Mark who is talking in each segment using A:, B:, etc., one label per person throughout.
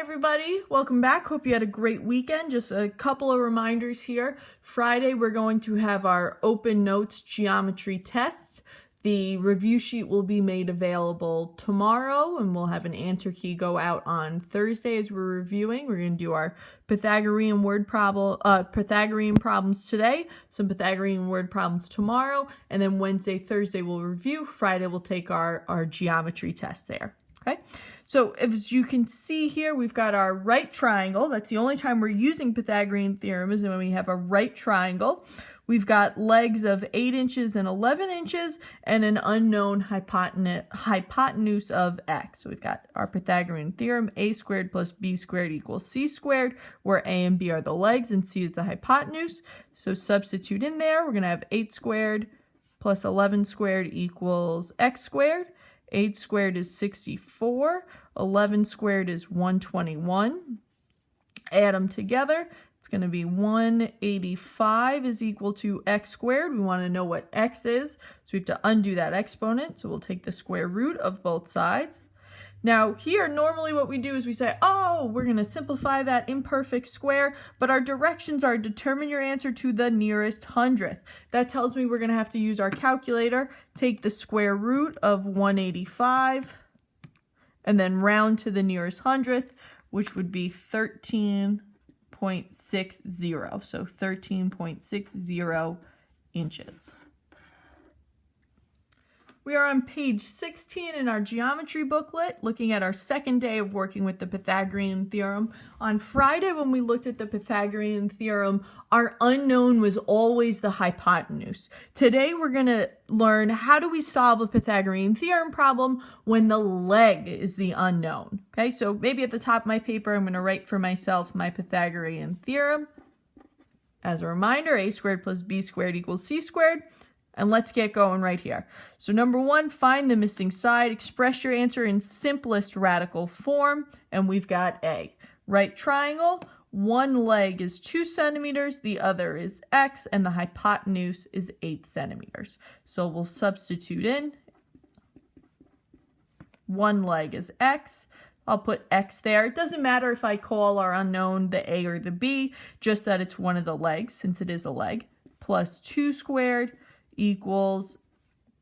A: everybody, welcome back. Hope you had a great weekend. Just a couple of reminders here. Friday we're going to have our open notes geometry test. The review sheet will be made available tomorrow, and we'll have an answer key go out on Thursday as we're reviewing. We're going to do our Pythagorean problems today, some Pythagorean word problems tomorrow, and then Wednesday, Thursday we'll review. Friday we'll take our geometry test there. Okay, so as you can see here, we've got our right triangle. That's the only time we're using Pythagorean theorem is when we have a right triangle. We've got legs of 8 inches and 11 inches and an unknown hypotenuse of x. So we've got our Pythagorean theorem, a squared plus b squared equals c squared, where a and b are the legs and c is the hypotenuse. So substitute in there. We're going to have 8 squared plus 11 squared equals x squared. 8 squared is 64. 11 squared is 121. Add them together. It's going to be 185 is equal to x squared. We want to know what x is, so we have to undo that exponent. So we'll take the square root of both sides. Now here, normally what we do is we say, oh, we're going to simplify that imperfect square, but our directions are determine your answer to the nearest hundredth. That tells me we're going to have to use our calculator, take the square root of 185, and then round to the nearest hundredth, which would be 13.60. So 13.60 inches. We are on page 16 in our geometry booklet, looking at our second day of working with the Pythagorean theorem. On Friday, when we looked at the Pythagorean theorem, our unknown was always the hypotenuse. Today, we're going to learn how do we solve a Pythagorean theorem problem when the leg is the unknown. Okay, so maybe at the top of my paper, I'm going to write for myself my Pythagorean theorem. As a reminder, a squared plus b squared equals c squared. And let's get going right here. So number 1, find the missing side. Express your answer in simplest radical form. And we've got A. Right triangle, one leg is 2 centimeters, the other is x, and the hypotenuse is 8 centimeters. So we'll substitute in. One leg is x. I'll put x there. It doesn't matter if I call our unknown the A or the B, just that it's one of the legs, since it is a leg, plus 2 squared equals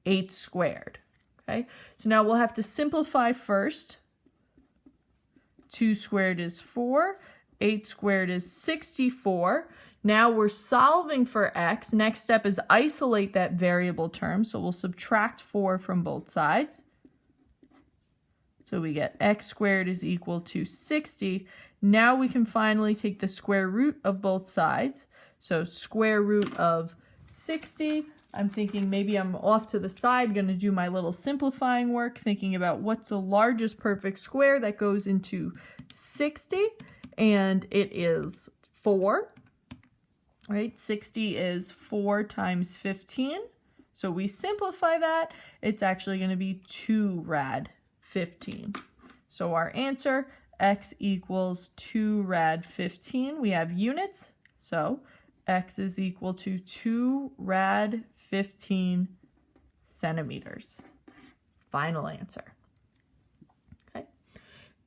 A: 8 squared. Okay, so now we'll have to simplify first. 2 squared is 4. 8 squared is 64. Now we're solving for x. Next step is isolate that variable term. So we'll subtract 4 from both sides. So we get x squared is equal to 60. Now we can finally take the square root of both sides. So square root of 60. I'm thinking maybe I'm off to the side, going to do my little simplifying work, thinking about what's the largest perfect square that goes into 60, and it is 4, right? 60 is 4 times 15, so we simplify that. It's actually going to be 2 rad 15. So our answer, x equals 2 rad 15. We have units, so x is equal to 2 rad 15 centimeters. Final answer. Okay.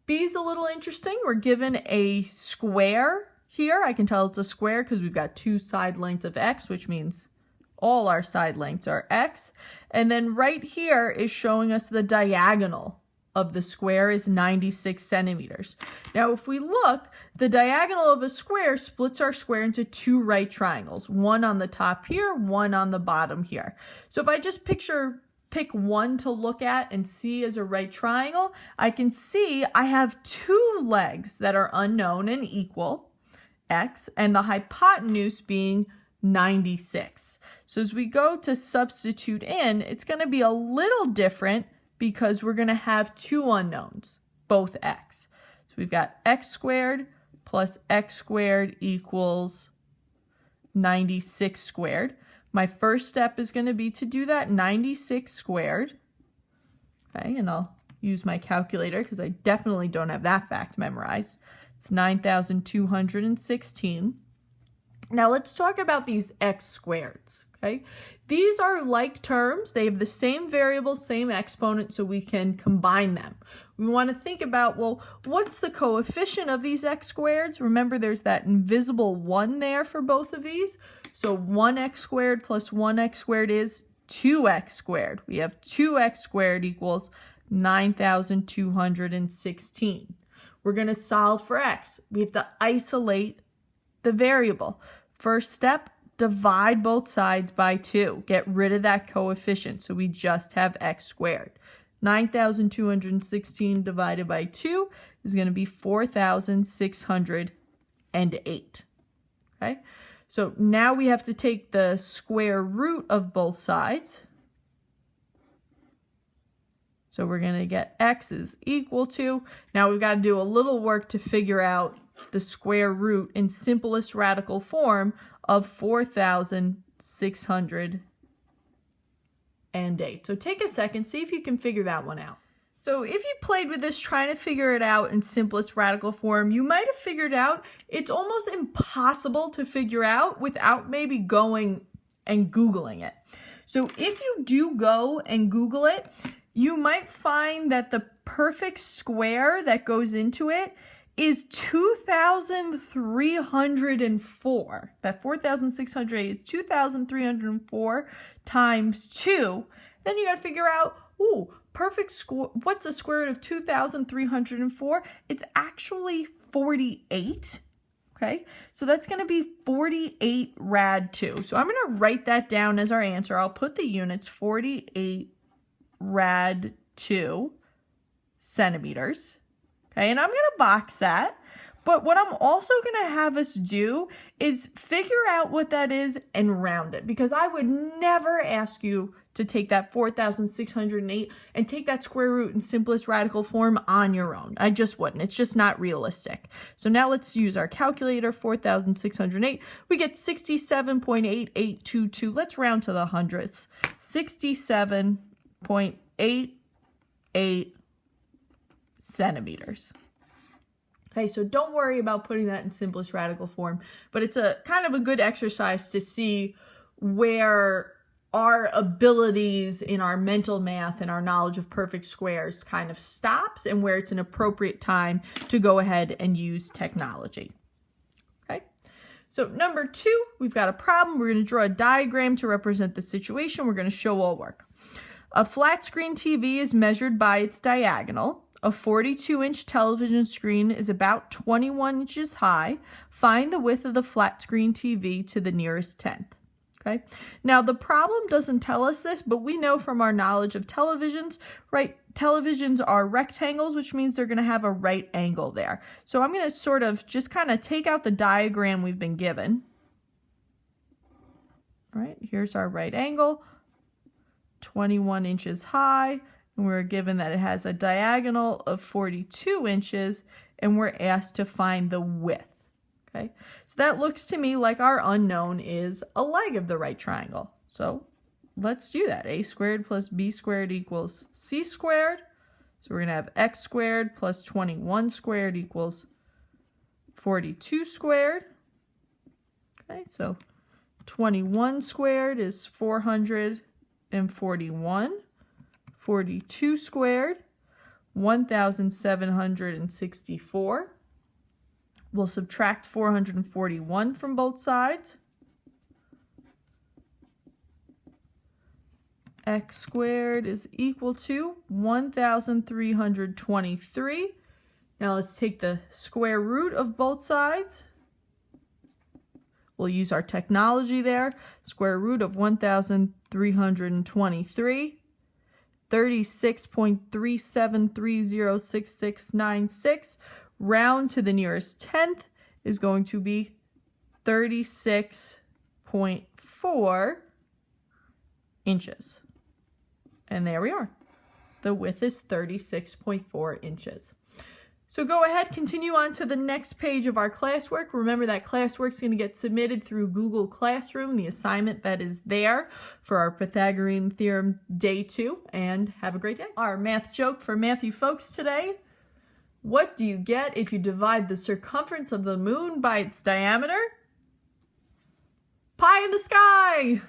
A: B is a little interesting. We're given a square here. I can tell it's a square because we've got 2 side lengths of x, which means all our side lengths are x. And then right here is showing us the diagonal of the square is 96 centimeters. Now, if we look, the diagonal of a square splits our square into 2 right triangles, one on the top here, one on the bottom here. So if I just pick one to look at and see as a right triangle, I can see I have 2 legs that are unknown and equal, x, and the hypotenuse being 96. So as we go to substitute in, it's going to be a little different because we're going to have 2 unknowns, both x. So we've got x squared plus x squared equals 96 squared. My first step is going to be to do that 96 squared. Okay, and I'll use my calculator because I definitely don't have that fact memorized. It's 9,216. Now let's talk about these x squareds. Okay, these are like terms. They have the same variable, same exponent, so we can combine them. We want to think about, well, what's the coefficient of these x squareds? Remember, there's that invisible 1 there for both of these. So 1x squared plus 1x squared is 2x squared. We have 2x squared equals 9,216. We're going to solve for x. We have to isolate the variable. First step, divide both sides by 2. Get rid of that coefficient, so we just have x squared. 9,216 divided by 2 is going to be 4,608. Okay, so now we have to take the square root of both sides. So we're going to get x is equal to, now we've got to do a little work to figure out the square root in simplest radical form of 4,608. So take a second, see if you can figure that one out. So if you played with this trying to figure it out in simplest radical form, you might have figured out it's almost impossible to figure out without maybe going and Googling it. So if you do go and Google it, you might find that the perfect square that goes into it is 2,304. That 4,608 is 2,304 times 2. Then you got to figure out, perfect square. What's the square root of 2,304? It's actually 48. Okay, so that's going to be 48 rad 2. So I'm going to write that down as our answer. I'll put the units 48 rad 2 centimeters. Okay, and I'm going to box that. But what I'm also going to have us do is figure out what that is and round it. Because I would never ask you to take that 4,608 and take that square root in simplest radical form on your own. I just wouldn't. It's just not realistic. So now let's use our calculator, 4,608. We get 67.8822. Let's round to the hundredths. 67.88 centimeters. Okay, so don't worry about putting that in simplest radical form, but it's a kind of a good exercise to see where our abilities in our mental math and our knowledge of perfect squares kind of stops and where it's an appropriate time to go ahead and use technology. Okay, so number 2, we've got a problem. We're going to draw a diagram to represent the situation. We're going to show all work. A flat screen TV is measured by its diagonal. A 42-inch television screen is about 21 inches high. Find the width of the flat screen TV to the nearest tenth. Okay. Now, the problem doesn't tell us this, but we know from our knowledge of televisions, right? Televisions are rectangles, which means they're going to have a right angle there. So I'm going to sort of just kind of take out the diagram we've been given. All right, here's our right angle, 21 inches high. And we're given that it has a diagonal of 42 inches, and we're asked to find the width. Okay, so that looks to me like our unknown is a leg of the right triangle. So let's do that. A squared plus b squared equals c squared. So we're going to have x squared plus 21 squared equals 42 squared. Okay, so 21 squared is 441. 42 squared, 1,764. We'll subtract 441 from both sides. X squared is equal to 1,323. Now let's take the square root of both sides. We'll use our technology there. Square root of 1,323. 36.37306696, round to the nearest tenth, is going to be 36.4 inches. And there we are. The width is 36.4 inches. So go ahead, continue on to the next page of our classwork. Remember that classwork is going to get submitted through Google Classroom, the assignment that is there for our Pythagorean Theorem Day 2, and have a great day. Our math joke for mathy folks today. What do you get if you divide the circumference of the moon by its diameter? Pie in the sky!